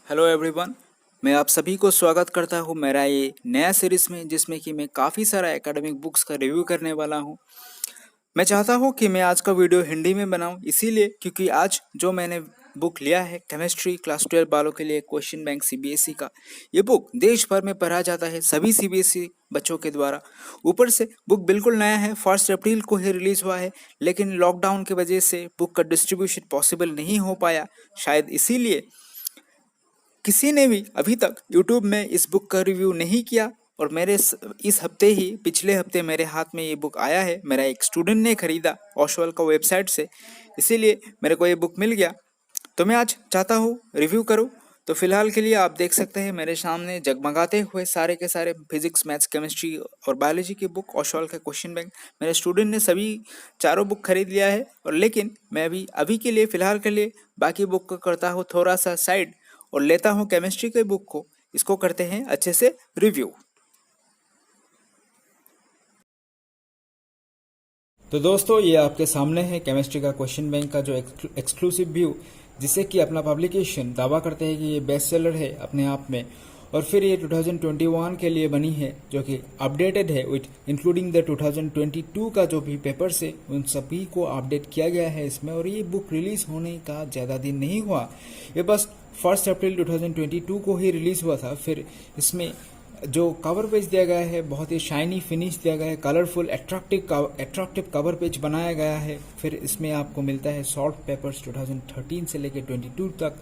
Hello everyone. मैं आप सभी को स्वागत करता हूं मेरा ये नया सीरीज में, जिसमें कि मैं काफ़ी सारा एकेडमिक बुक्स का रिव्यू करने वाला हूं। मैं चाहता हूं कि मैं आज का वीडियो हिंदी में बनाऊं, इसीलिए क्योंकि आज जो मैंने बुक लिया है केमिस्ट्री क्लास 12 वालों के लिए क्वेश्चन बैंक सीबीएसई का, ये बुक देश भर में पढ़ा जाता है सभी सीबीएसई बच्चों के द्वारा। ऊपर से बुक बिल्कुल नया है, 1 अप्रैल को ही रिलीज हुआ है, लेकिन लॉकडाउन की वजह से बुक का डिस्ट्रीब्यूशन पॉसिबल नहीं हो पाया, शायद इसीलिए किसी ने भी अभी तक यूट्यूब में इस बुक का रिव्यू नहीं किया। और मेरे इस हफ्ते ही पिछले हफ्ते मेरे हाथ में ये बुक आया है। मेरा एक स्टूडेंट ने खरीदा ओशवाल का वेबसाइट से, इसीलिए मेरे को ये बुक मिल गया, तो मैं आज चाहता हूँ रिव्यू करूँ। तो फिलहाल के लिए आप देख सकते हैं मेरे सामने जगमगाते हुए सारे के सारे फिजिक्स मैथ्स केमिस्ट्री और बायोलॉजी की बुक ओशवाल का क्वेश्चन बैंक। मेरे स्टूडेंट ने सभी चारों बुक खरीद लिया है, और लेकिन मैं भी अभी के लिए फिलहाल के लिए बाकी बुक को करता हूँ थोड़ा सा साइड और लेता हूँ केमिस्ट्री के बुक को। इसको करते हैं अच्छे से रिव्यू। तो दोस्तों, ये आपके सामने है केमिस्ट्री का क्वेश्चन बैंक का जो एक्सक्लूसिव व्यू, जिसे कि अपना पब्लिकेशन दावा करते हैं कि ये बेस्ट सेलर है अपने आप में। और फिर ये 2021 के लिए बनी है, जो कि अपडेटेड है विथ इंक्लूडिंग द 2022 का जो भी पेपर्स है उन सभी को अपडेट किया गया है इसमें। और ये बुक रिलीज होने का ज़्यादा दिन नहीं हुआ, ये बस 1 अप्रैल 2022 को ही रिलीज हुआ था। फिर इसमें जो कवर पेज दिया गया है बहुत ही शाइनी फिनिश दिया गया है, कलरफुल एट्रैक्टिव कवर पेज बनाया गया है। फिर इसमें आपको मिलता है सॉल्व पेपर्स 2013 से लेकर 22 तक।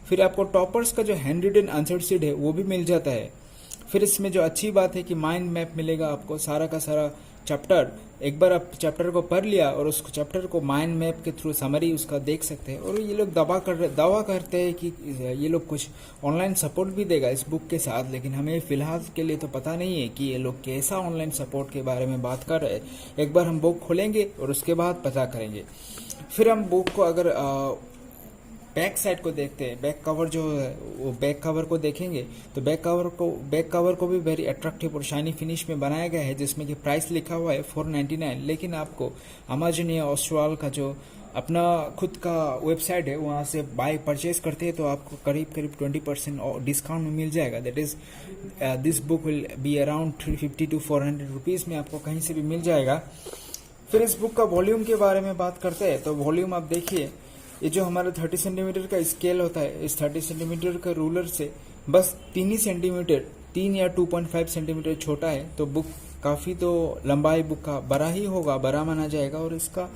फिर आपको टॉपर्स का जो हैंड रिटन आंसर शीट है वो भी मिल जाता है। फिर इसमें जो अच्छी बात है कि माइंड मैप मिलेगा आपको, सारा का सारा चैप्टर एक बार आप चैप्टर को पढ़ लिया और उस चैप्टर को माइंड मैप के थ्रू समरी उसका देख सकते हैं। और ये लोग दावा करते हैं कि ये लोग कुछ ऑनलाइन सपोर्ट भी देगा इस बुक के साथ, लेकिन हमें फिलहाल के लिए तो पता नहीं है कि ये लोग कैसा ऑनलाइन सपोर्ट के बारे में बात कर रहे हैं। एक बार हम बुक खोलेंगे और उसके बाद पता करेंगे। फिर हम बुक को अगर बैक साइड को देखते हैं, बैक कवर जो है वो बैक कवर को देखेंगे तो बैक कवर को भी वेरी अट्रैक्टिव और शाइनी फिनिश में बनाया गया है, जिसमें कि प्राइस लिखा हुआ है 499। लेकिन आपको अमेजन या ओशवाल का जो अपना खुद का वेबसाइट है वहाँ से बाय परचेज करते हैं तो आपको करीब 20% डिस्काउंट में मिल जाएगा। That is this book will be around 350 to 400 rupees में आपको कहीं से भी मिल जाएगा। फिर इस बुक का वॉल्यूम के बारे में बात करते हैं तो वॉल्यूम आप देखिए, ये जो हमारा 30 सेंटीमीटर का स्केल होता है, इस 30 सेंटीमीटर का रूलर से बस 3 ही सेंटीमीटर 3 या 2.5 सेंटीमीटर छोटा है। तो बुक काफ़ी तो लंबाई बुक का बड़ा ही होगा, बड़ा माना जाएगा। और इसका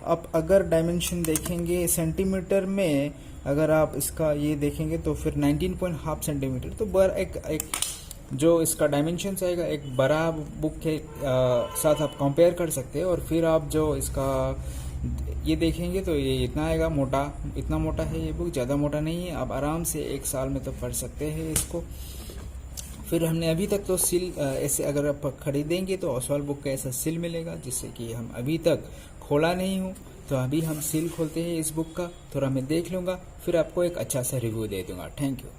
आप अगर डायमेंशन देखेंगे सेंटीमीटर में, अगर आप इसका ये देखेंगे तो फिर 19.5 सेंटीमीटर, तो बड़ा एक जो इसका डायमेंशन आएगा एक बड़ा बुक के साथ आप कंपेयर कर सकते हैं। और फिर आप जो इसका ये देखेंगे तो ये इतना आएगा, इतना मोटा है ये बुक, ज़्यादा मोटा नहीं है। आप आराम से 1 साल में तो पढ़ सकते हैं इसको। फिर हमने अभी तक तो सील ऐसे अगर आप खरीदेंगे तो ओशवाल बुक का ऐसा सील मिलेगा, जिससे कि हम अभी तक खोला नहीं हूँ, तो अभी हम सील खोलते हैं इस बुक का, थोड़ा मैं देख लूँगा, फिर आपको एक अच्छा सा रिव्यू दे दूँगा। Thank you.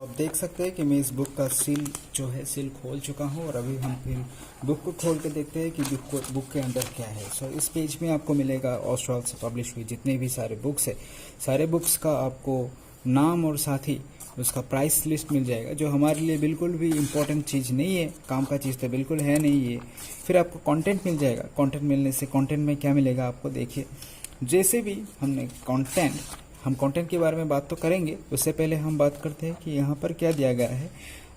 आप देख सकते हैं कि मैं इस बुक का सील खोल चुका हूं, और अभी हम फिर बुक को खोल के देखते हैं कि बुक के अंदर क्या है। सो इस पेज में आपको मिलेगा ओशवाल से पब्लिश हुई जितने भी सारे बुक्स है, सारे बुक्स का आपको नाम और साथ ही उसका प्राइस लिस्ट मिल जाएगा, जो हमारे लिए बिल्कुल भी इम्पोर्टेंट चीज़ नहीं है, काम का चीज़ तो बिल्कुल है नहीं ये। फिर आपको कंटेंट मिल जाएगा। कंटेंट मिलने से कंटेंट में क्या मिलेगा आपको देखिए, जैसे भी हमने हम कंटेंट के बारे में बात तो करेंगे, उससे पहले हम बात करते हैं कि यहाँ पर क्या दिया गया है।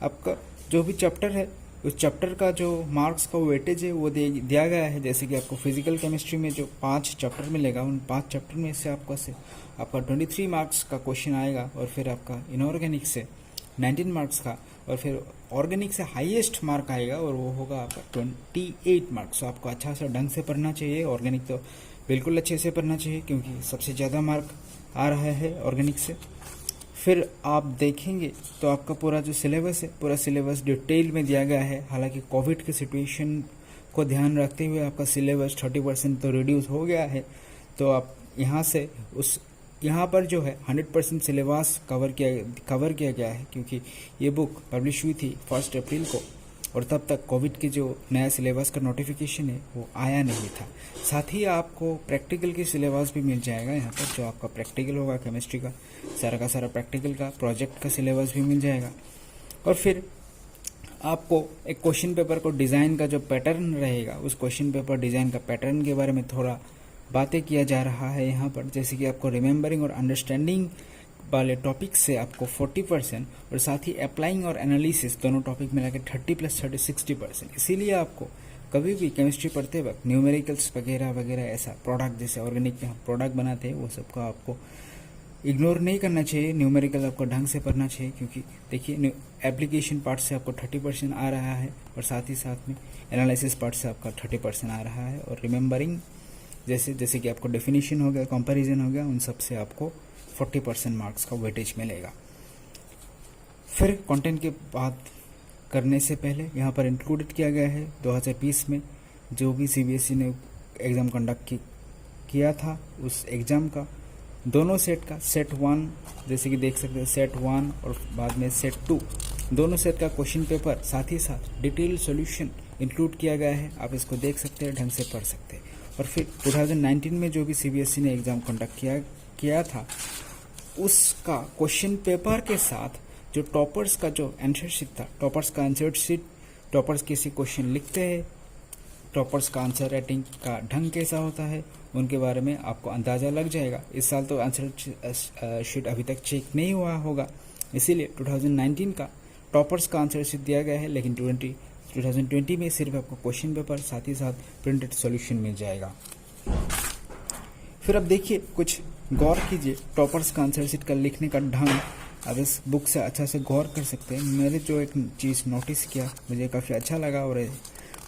आपका जो भी चैप्टर है उस चैप्टर का जो मार्क्स का वेटेज है वो दिया गया है। जैसे कि आपको फिजिकल केमिस्ट्री में जो 5 चैप्टर मिलेगा, उन 5 चैप्टर में से आपका 23 मार्क्स का क्वेश्चन आएगा। और फिर आपका इनऑर्गेनिक से 19 मार्क्स का, और फिर ऑर्गेनिक से हाईएस्ट मार्क आएगा और वो होगा आपका 28 मार्क्स। तो आपको अच्छा सा ढंग से पढ़ना चाहिए। ऑर्गेनिक तो बिल्कुल अच्छे से पढ़ना चाहिए, क्योंकि सबसे ज़्यादा मार्क आ रहा है ऑर्गेनिक से। फिर आप देखेंगे तो आपका पूरा जो सिलेबस है, पूरा सिलेबस डिटेल में दिया गया है। हालांकि कोविड की सिचुएशन को ध्यान रखते हुए आपका सिलेबस 30% तो रिड्यूस हो गया है। तो आप यहाँ पर जो है 100% सिलेबस कवर किया गया है, क्योंकि ये बुक पब्लिश हुई थी 1 अप्रैल को। और तब तक कोविड के जो नया सिलेबस का नोटिफिकेशन है वो आया नहीं था। साथ ही आपको प्रैक्टिकल की सिलेबस भी मिल जाएगा यहाँ पर, जो आपका प्रैक्टिकल होगा केमिस्ट्री का सारा प्रैक्टिकल का प्रोजेक्ट का सिलेबस भी मिल जाएगा। और फिर आपको एक क्वेश्चन पेपर को डिज़ाइन का जो पैटर्न रहेगा, उस क्वेश्चन पेपर डिज़ाइन का पैटर्न के बारे में थोड़ा बातें किया जा रहा है यहाँ पर। जैसे कि आपको रिमेंबरिंग और अंडरस्टैंडिंग वाले टॉपिक से आपको 40% और साथ ही अप्लाइंग और एनालिसिस दोनों टॉपिक मिला के 30 + 30 60%। इसीलिए आपको कभी भी केमिस्ट्री पढ़ते वक्त न्यूमेरिकल्स वगैरह वगैरह ऐसा प्रोडक्ट जैसे ऑर्गेनिक में हम प्रोडक्ट बनाते हैं वो सबको आपको इग्नोर नहीं करना चाहिए। न्यूमेरिकल आपको ढंग से पढ़ना चाहिए, क्योंकि देखिए एप्लीकेशन पार्ट से आपको 30% आ रहा है और साथ ही साथ में एनालिसिस पार्ट से आपका 30% आ रहा है। और रिमेंबरिंग जैसे कि आपको डेफिनेशन हो गया, कंपैरिजन हो गया, उन सब से आपको 40% मार्क्स का वेटेज मिलेगा। फिर कंटेंट की बात करने से पहले यहाँ पर इंक्लूडेड किया गया है 2020 में जो भी सीबीएसई ने एग्ज़ाम कंडक्ट किया था, उस एग्ज़ाम का दोनों सेट का सेट 1 जैसे कि देख सकते हैं सेट 1 और बाद में सेट 2 दोनों सेट का क्वेश्चन पेपर साथ ही साथ डिटेल सॉल्यूशन इंक्लूड किया गया है। आप इसको देख सकते हैं, ढंग से पढ़ सकते हैं। और फिर 2019 में जो भी सीबीएसई ने एग्ज़ाम कंडक्ट किया था, उसका क्वेश्चन पेपर के साथ जो टॉपर्स का जो आंसर शीट था, टॉपर्स का आंसर शीट, टॉपर्स कैसे क्वेश्चन लिखते हैं, टॉपर्स का आंसर राइटिंग का ढंग कैसा होता है, उनके बारे में आपको अंदाज़ा लग जाएगा। इस साल तो आंसर शीट अभी तक चेक नहीं हुआ होगा, इसीलिए 2019 का टॉपर्स का आंसर शीट दिया गया है, लेकिन 2020 में सिर्फ आपको क्वेश्चन पेपर साथ ही साथ प्रिंटेड सॉल्यूशन मिल जाएगा। फिर अब देखिए, कुछ गौर कीजिए, टॉपर्स का आंसर शीट का लिखने का ढंग अब इस बुक से अच्छा से गौर कर सकते हैं। मैंने जो एक चीज़ नोटिस किया मुझे काफ़ी अच्छा लगा और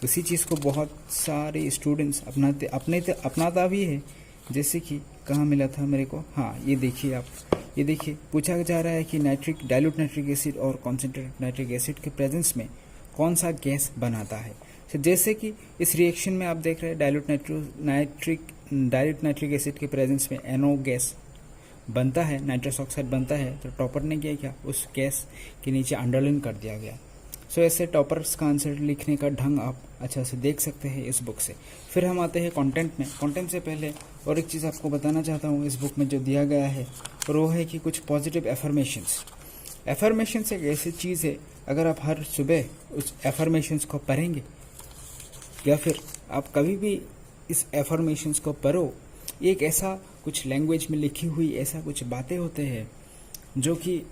उसी चीज़ को बहुत सारे स्टूडेंट्स अपनाता भी है। जैसे कि कहाँ मिला था मेरे को, हाँ ये देखिए आप, ये देखिए पूछा जा रहा है कि डाइल्यूट नाइट्रिक एसिड और कॉन्सेंट्रेटेड नाइट्रिक एसिड के प्रेजेंस में कौन सा गैस बनाता है। तो जैसे कि इस रिएक्शन में आप देख रहे हैं डाइल्यूट नाइट्रिक एसिड के प्रेजेंस में NO गैस बनता है, नाइट्रस ऑक्साइड बनता है। तो टॉपर ने क्या उस गैस के नीचे अंडरलाइन कर दिया गया। सो ऐसे टॉपर्स का आंसर लिखने का ढंग आप अच्छा से देख सकते हैं इस बुक से। फिर हम आते हैं कंटेंट में। कंटेंट से पहले और एक चीज़ आपको बताना चाहता हूँ, इस बुक में जो दिया गया है और वो है कि कुछ पॉजिटिव एफर्मेशंस एक ऐसी चीज़ है, अगर आप हर सुबह उस एफर्मेशंस को पढ़ेंगे या फिर आप कभी भी इस एफर्मेशंस को पढ़ो, एक ऐसा कुछ लैंग्वेज में लिखी हुई ऐसा कुछ बातें होते हैं जो कि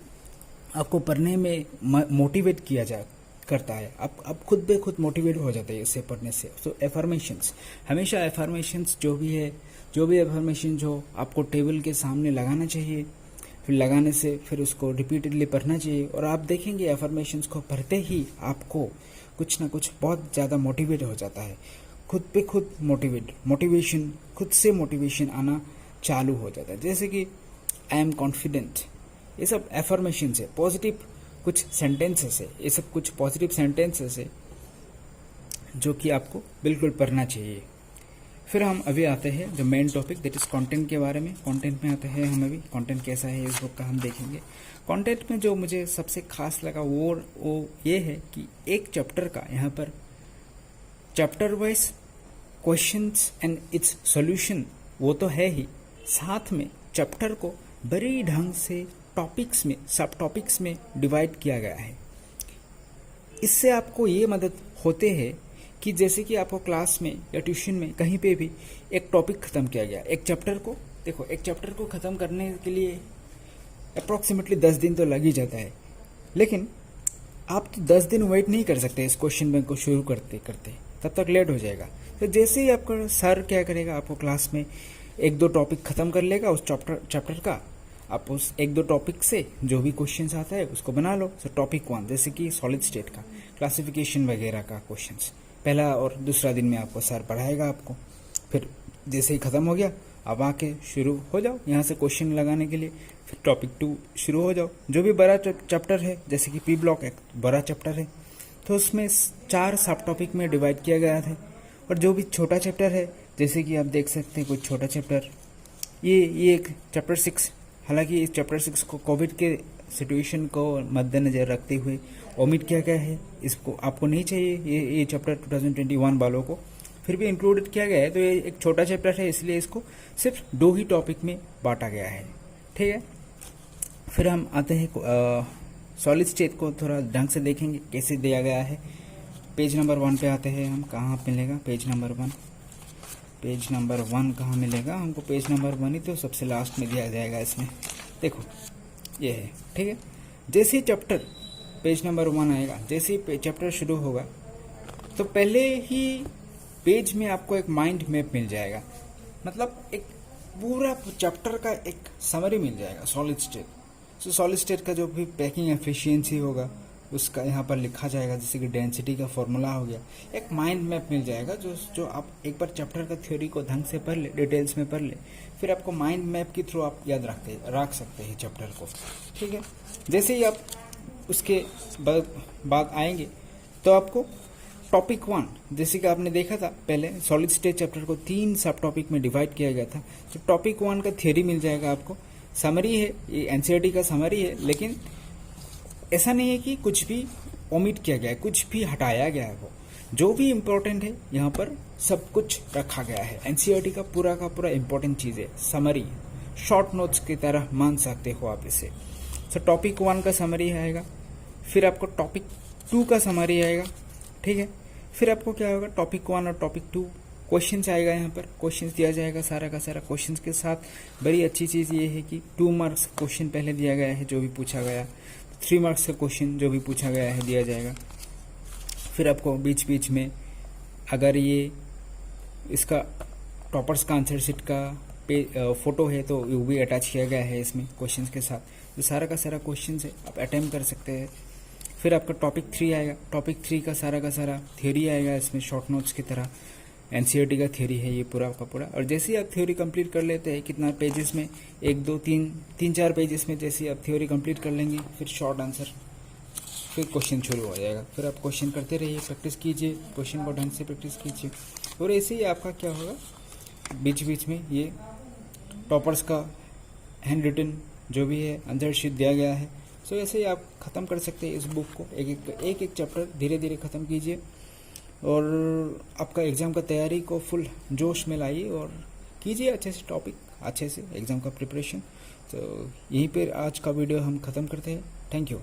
आपको पढ़ने में मोटिवेट करता है। आप खुद बे खुद मोटिवेट हो जाते हैं इससे पढ़ने से। तो एफर्मेशंस हमेशा एफर्मेशंस जो भी एफर्मेशन जो आपको टेबल के सामने लगाना चाहिए, फिर लगाने से फिर उसको रिपीटेडली पढ़ना चाहिए। और आप देखेंगे एफर्मेशंस को पढ़ते ही आपको कुछ ना कुछ बहुत ज़्यादा मोटिवेट हो जाता है, खुद पे खुद मोटिवेशन खुद से मोटिवेशन आना चालू हो जाता है। जैसे कि आई एम कॉन्फिडेंट, ये सब एफर्मेशंस है, पॉजिटिव कुछ सेंटेंसेस है, ये सब कुछ पॉजिटिव सेंटेंसेस है जो कि आपको बिल्कुल पढ़ना चाहिए। फिर हम अभी आते हैं जो main topic that is content के बारे में। कंटेंट में आते हैं हम अभी, कंटेंट कैसा है इस बुक का हम देखेंगे। कंटेंट में जो मुझे सबसे खास लगा वो ये है कि एक चैप्टर का यहाँ पर chapter wise questions and it's solution वो तो है ही, साथ में चैप्टर को बड़े ढंग से टॉपिक्स में, सब टॉपिक्स में डिवाइड किया गया है। इससे आपको ये मदद होते हैं कि जैसे कि आपको क्लास में या ट्यूशन में कहीं पे भी एक टॉपिक ख़त्म किया गया, एक चैप्टर को ख़त्म करने के लिए अप्रॉक्सीमेटली 10 दिन तो लग ही जाता है, लेकिन आप तो 10 दिन वेट नहीं कर सकते इस क्वेश्चन बैंक को शुरू करते करते, तब तक लेट हो जाएगा। तो जैसे ही आपका सर क्या करेगा, आपको क्लास में 1-2 टॉपिक ख़त्म कर लेगा उस चैप्टर का, आप उस 1-2 टॉपिक से जो भी क्वेश्चंस आता है उसको बना लो। तो टॉपिक 1 जैसे कि सॉलिड स्टेट का क्लासिफिकेशन वगैरह का क्वेश्चंस पहला और दूसरा दिन में आपको सर पढ़ाएगा आपको। फिर जैसे ही ख़त्म हो गया अब आके शुरू हो जाओ यहाँ से क्वेश्चन लगाने के लिए। फिर टॉपिक 2 शुरू हो जाओ। जो भी बड़ा चैप्टर है जैसे कि पी ब्लॉक एक बड़ा चैप्टर है तो उसमें 4 सब टॉपिक में डिवाइड किया गया था। और जो भी छोटा चैप्टर है जैसे कि आप देख सकते हैं कुछ छोटा चैप्टर, ये एक चैप्टर 6, हालांकि इस चैप्टर 6 को कोविड के सिचुएशन को मद्देनज़र रखते हुए ओमिट किया गया है। इसको आपको नहीं चाहिए ये चैप्टर 2021 वालों को, फिर भी इंक्लूडेड किया गया है। तो ये एक छोटा चैप्टर है, इसलिए इसको सिर्फ 2 ही टॉपिक में बांटा गया है, ठीक है। फिर हम आते हैं सॉलिड स्टेट को थोड़ा ढंग से देखेंगे कैसे दिया गया है। पेज नंबर 1 पे आते हैं हम। कहाँ मिलेगा पेज नंबर 1? पेज नंबर 1 कहाँ मिलेगा हमको? पेज नंबर 1 ही तो सबसे लास्ट में दिया जाएगा इसमें। देखो ये है, ठीक है। जैसे ही चैप्टर पेज नंबर 1 आएगा, जैसे ही चैप्टर शुरू होगा तो पहले ही पेज में आपको एक माइंड मैप मिल जाएगा, मतलब एक पूरा चैप्टर का एक समरी मिल जाएगा सॉलिड स्टेट। तो सॉलिड स्टेट का जो भी पैकिंग एफिशिएंसी होगा उसका यहाँ पर लिखा जाएगा, जैसे कि डेंसिटी का फॉर्मूला हो गया। एक माइंड मैप मिल जाएगा जो आप एक बार चैप्टर का थ्योरी को ढंग से पढ़ ले, डिटेल्स में पढ़ ले, फिर आपको माइंड मैप के थ्रू आप याद रख सकते हैं चैप्टर को, ठीक है। जैसे ही आप उसके बाद आएंगे तो आपको टॉपिक 1, जैसे कि आपने देखा था पहले सॉलिड स्टेट चैप्टर को 3 सब टॉपिक में डिवाइड किया गया था। तो टॉपिक 1 का थ्योरी मिल जाएगा आपको, समरी है, ये एनसीईआरटी का समरी है, लेकिन ऐसा नहीं है कि कुछ भी ओमिट किया गया है, कुछ भी हटाया गया है। वो जो भी इम्पोर्टेंट है यहाँ पर सब कुछ रखा गया है। एनसीईआरटी का पूरा इम्पोर्टेंट चीज़ है, समरी, शॉर्ट नोट्स की तरह मान सकते हो आप इसे। तो टॉपिक 1 का समरी आएगा, फिर आपको टॉपिक 2 का समरी आएगा, ठीक है। फिर आपको क्या होगा, टॉपिक 1 और टॉपिक 2 क्वेश्चंस आएगा, यहाँ पर क्वेश्चंस दिया जाएगा सारा का सारा। क्वेश्चंस के साथ बड़ी अच्छी चीज़ ये है कि 2 मार्क्स क्वेश्चन पहले दिया गया है जो भी पूछा गया, 3 मार्क्स का क्वेश्चन जो भी पूछा गया है दिया जाएगा। फिर आपको बीच बीच में अगर ये इसका टॉपर्स का आंसर शीट का फोटो है तो वो भी अटैच किया गया है इसमें क्वेश्चंस के साथ। जो सारा का सारा क्वेश्चन है आप अटेम्प्ट कर सकते हैं। फिर आपका टॉपिक 3 आएगा, टॉपिक 3 का सारा थ्योरी आएगा इसमें, शॉर्ट नोट्स की तरह। एनसीईआरटी का थ्योरी है ये पूरा का पूरा। और जैसे ही आप थ्योरी कंप्लीट कर लेते हैं, कितना पेजेस में, 1 2 3 4 पेजेस में जैसे ही आप थ्योरी कंप्लीट कर लेंगे, फिर शॉर्ट आंसर, फिर क्वेश्चन शुरू हो जाएगा। फिर आप क्वेश्चन करते रहिए, प्रैक्टिस कीजिए, क्वेश्चन को ढंग से प्रैक्टिस कीजिए। और ऐसे ही आपका क्या होगा, बीच बीच में ये टॉपर्स का हैंड रिटन जो भी है आंसर शीट दिया गया है। सो ऐसे ही आप ख़त्म कर सकते हैं इस बुक को। एक चैप्टर धीरे धीरे ख़त्म कीजिए और आपका एग्ज़ाम का तैयारी को फुल जोश में लाइए और कीजिए अच्छे से टॉपिक, अच्छे से एग्ज़ाम का प्रिपरेशन। तो यहीं पर आज का वीडियो हम ख़त्म करते हैं। Thank you.